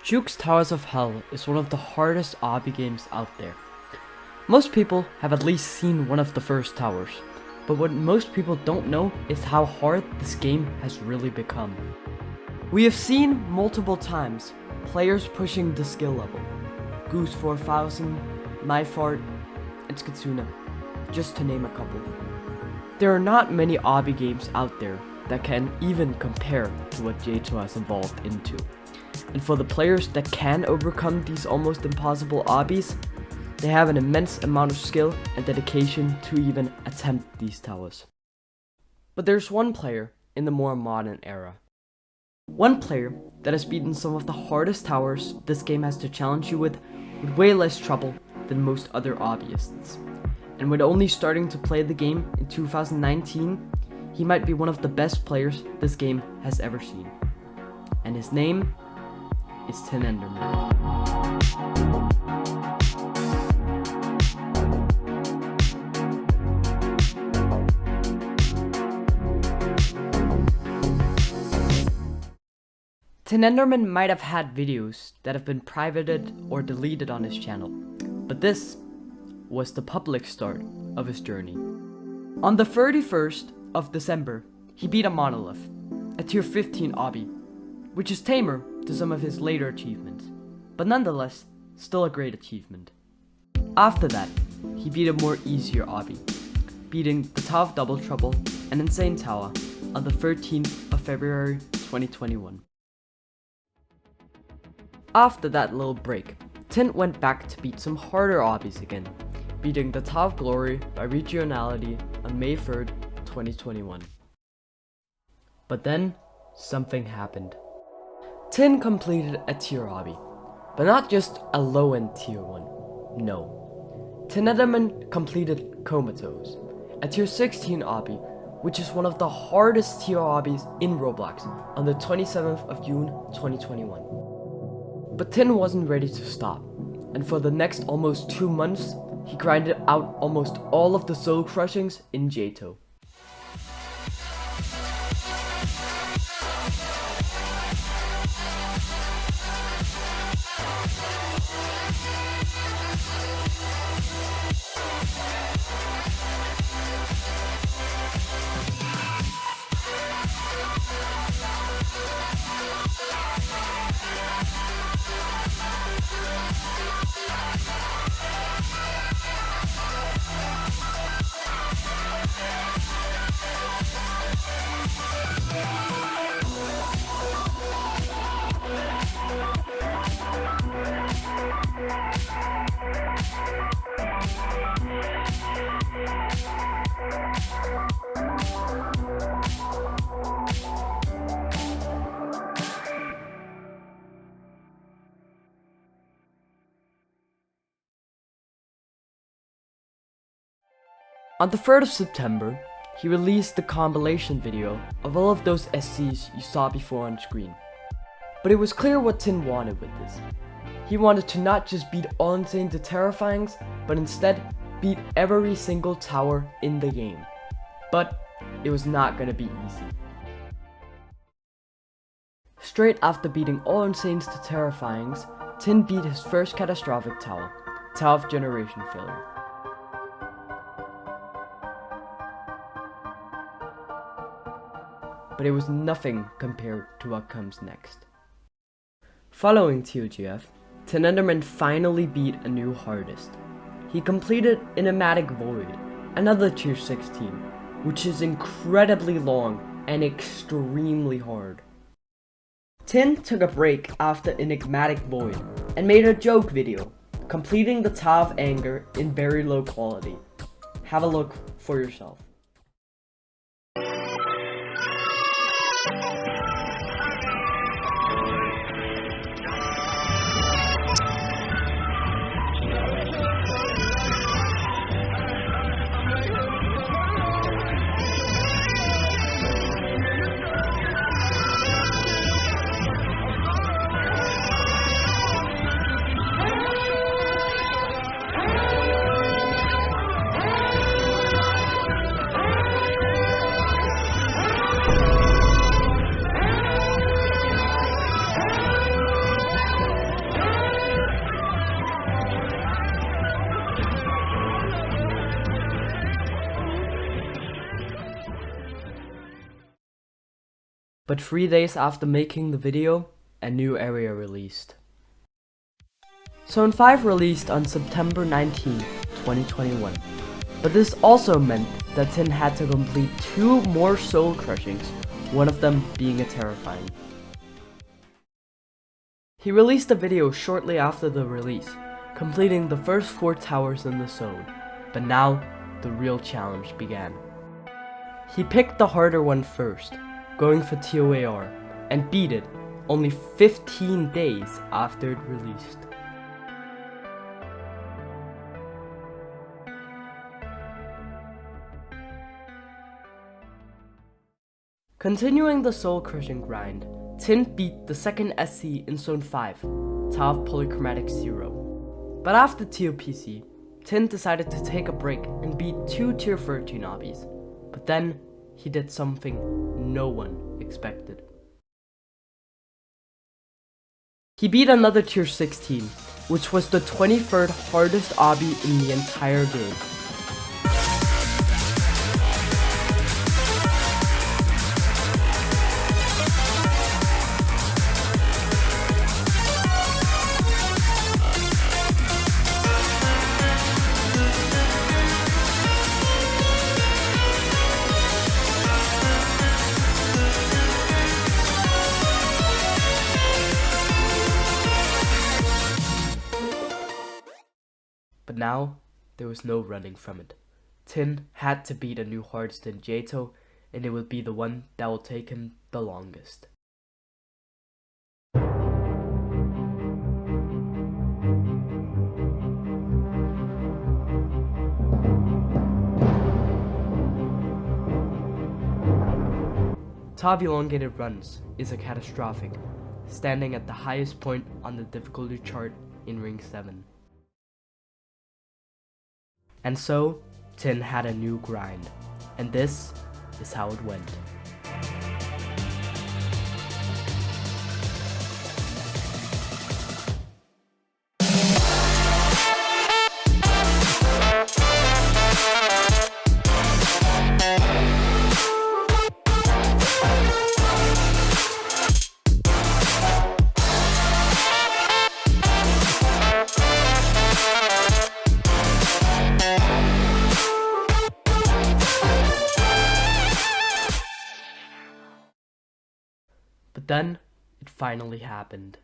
Juke's Towers of Hell is one of the hardest obby games out there. Most people have at least seen one of the first towers, but what most people don't know is how hard this game has really become. We have seen multiple times players pushing the skill level. Goose 4000, MyFart, and Skatsuna, just to name a couple. There are not many obby games out there that can even compare to what J2 has evolved into. And for the players that can overcome these almost impossible obbies, they have an immense amount of skill and dedication to even attempt these towers. But there's one player in the more modern era. One player that has beaten some of the hardest towers this game has to challenge you with way less trouble than most other hobbyists. And with only starting to play the game in 2019, he might be one of the best players this game has ever seen. And his name is Tin Enderman. Tin Enderman might have had videos that have been privated or deleted on his channel, but this was the public start of his journey. On the 31st of December, he beat a monolith, a tier 15 obby, which is tamer to some of his later achievements, but nonetheless, still a great achievement. After that, he beat a more easier obby, beating the Tower of Double Trouble and Insane Tower on the 13th of February 2021. After that little break, Tin went back to beat some harder obbies again, beating the Tower of Glory by regionality on May 3rd, 2021. But then, something happened. Tin completed a tier obby, but not just a low-end tier one, no. Tin Enderman completed Comatose, a tier 16 obby, which is one of the hardest tier obbies in Roblox on the 27th of June 2021. But Tin wasn't ready to stop, and for the next almost 2 months, he grinded out almost all of the soul crushings in J2. On the 3rd of September, he released the compilation video of all of those SCs you saw before on screen. But it was clear what Tin wanted with this. He wanted to not just beat all insane to terrifyings, but instead beat every single tower in the game. But it was not gonna be easy. Straight after beating all insanes to terrifyings, Tin beat his first catastrophic tower, Tower of Generation Failure. But it was nothing compared to what comes next. Following togf, Tin Enderman finally beat a new hardest. He completed Enigmatic Void, another tier 16, which is incredibly long and extremely hard. Tin took a break after Enigmatic Void and made a joke video, completing the Tower of Anger in very low quality. Have a look for yourself. But 3 days after making the video, a new area released. Zone 5 released on September 19th, 2021. But this also meant that Tin had to complete 2 more soul crushings, one of them being a terrifying. He released a video shortly after the release, completing the first 4 towers in the zone, but now the real challenge began. He picked the harder one first, going for TOAR, and beat it only 15 days after it released. Continuing the soul crushing grind, Tin beat the second SC in Zone 5, togf Polychromatic 0. But after TOPC, Tin decided to take a break and beat 2 Tier 13 obbies. But then, he did something no one expected. He beat another Tier 16, which was the 23rd hardest obby in the entire game. But now, there was no running from it. Tin had to beat a new hardest in Jato, and it would be the one that will take him the longest. togf elongated runs is a catastrophic, standing at the highest point on the difficulty chart in Ring 7. And so, Tin had a new grind, and this is how it went. But then, it finally happened.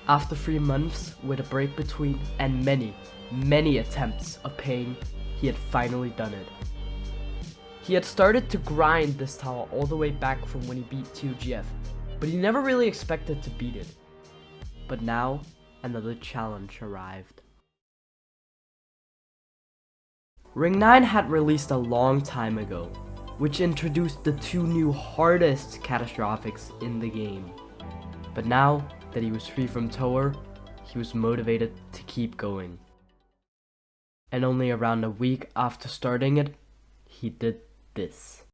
After 3 months, with a break between, and many attempts of paying, he had finally done it. He had started to grind this tower all the way back from when he beat togf, but he never really expected to beat it. But now, another challenge arrived. Ring 9 had released a long time ago, which introduced the 2 new hardest catastrophics in the game. But now that he was free from Tower, he was motivated to keep going. And only around a week after starting it, he did this.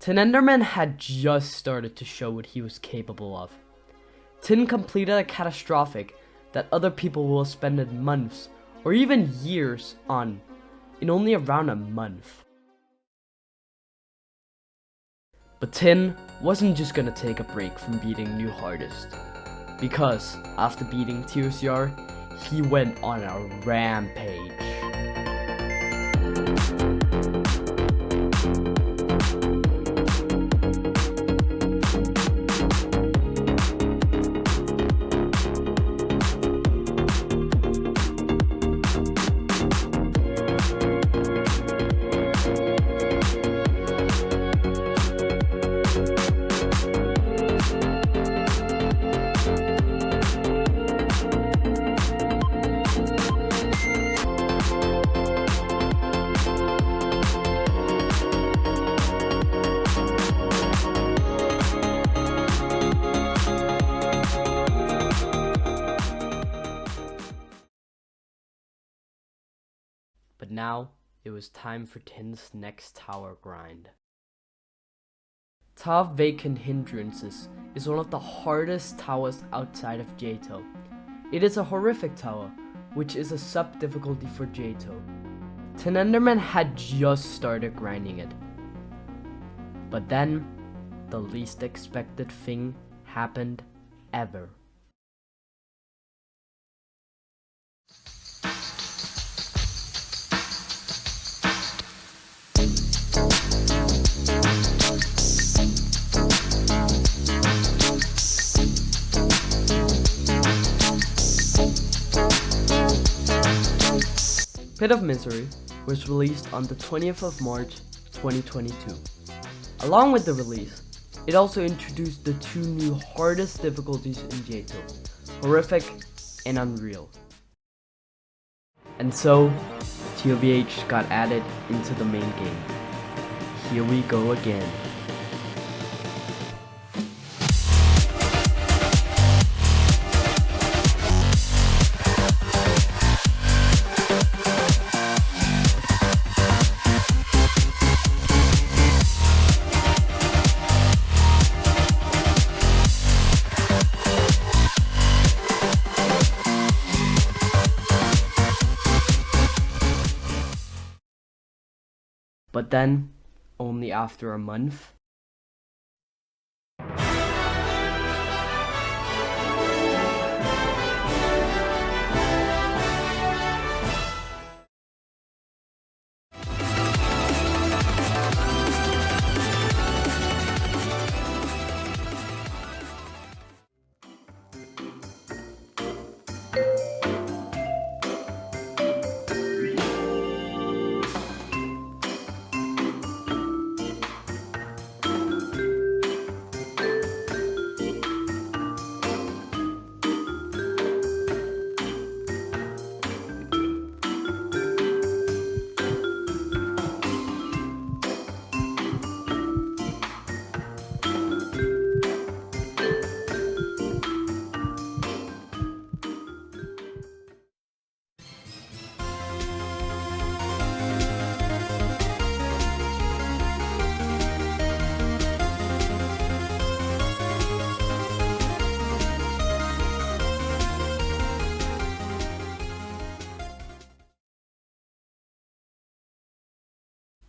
Tin Enderman had just started to show what he was capable of. Tin completed a catastrophic that other people will spend months or even years on in only around a month. But Tin wasn't just gonna take a break from beating new hardest, because after beating TSauce, he went on a rampage. But now, it was time for Tin's next tower grind. togf hindrances is one of the hardest towers outside of Jto. It is a horrific tower, which is a sub-difficulty for Jto. Tin Enderman had just started grinding it. But then, the least expected thing happened ever. Pit of Misery was released on the 20th of March 2022. Along with the release, it also introduced the two new hardest difficulties in Jto, Horrific and Unreal. And so, togf got added into the main game. Here we go again. But then, only after a month,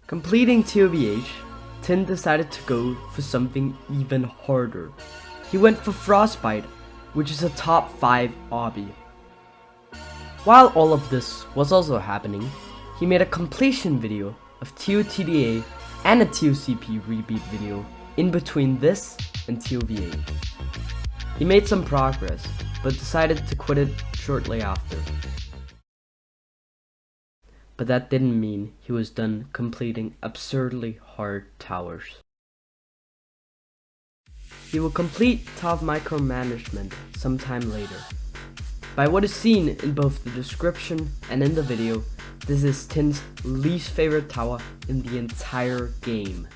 completing togf, Tin decided to go for something even harder. He went for Frostbite, which is a top 5 obby. While all of this was also happening, he made a completion video of TOTDA and a TOCP rebeat video in between this and togf. He made some progress, but decided to quit it shortly after. But that didn't mean he was done completing absurdly hard towers. He will complete top micromanagement sometime later. By what is seen in both the description and in the video, this is Tin's least favorite tower in the entire game.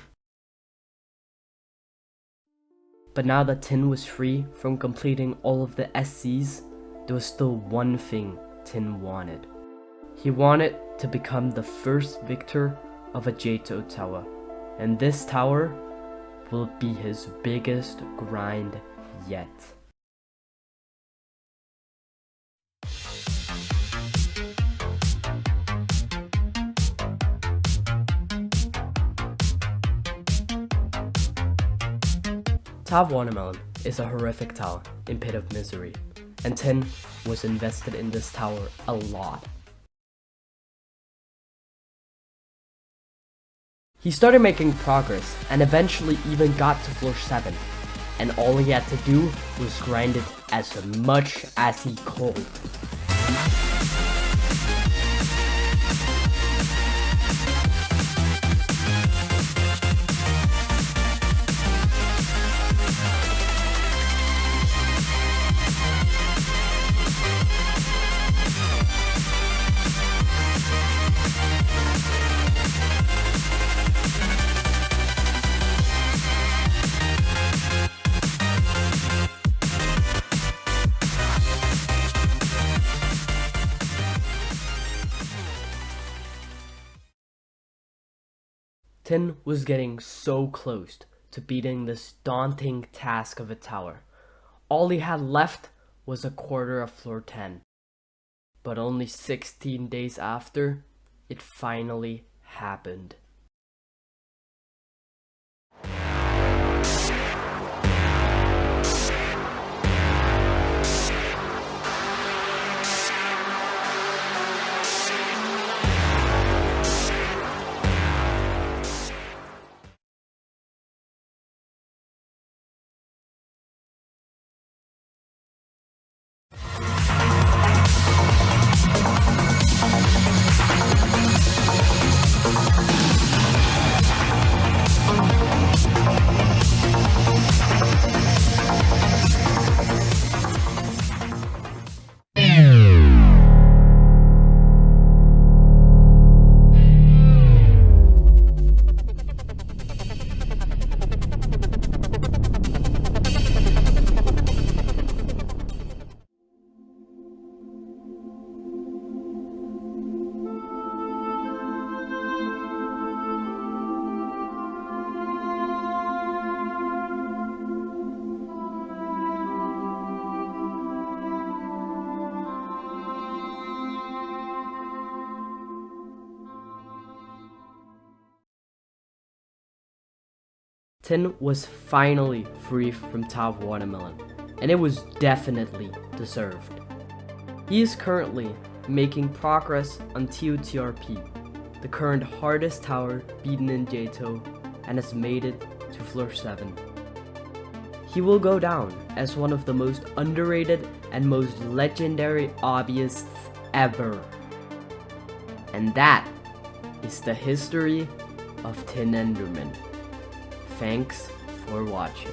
But now that Tin was free from completing all of the SCs, there was still one thing Tin wanted. He wanted to become the first victor of a Jto tower, and this tower will be his biggest grind yet. Tav Watermelon is a horrific tower in Pit of Misery, and Tin was invested in this tower a lot. He started making progress and eventually even got to floor 7, and all he had to do was grind it as much as he could. Tin was getting so close to beating this daunting task of a tower. All he had left was a quarter of floor 10. But only 16 days after, it finally happened. Tin was finally free from Tav Watermelon, and it was definitely deserved. He is currently making progress on TOTRP, the current hardest tower beaten in Johto, and has made it to floor 7. He will go down as one of the most underrated and most legendary hobbyists ever. And that is the history of Tin Enderman. Thanks for watching.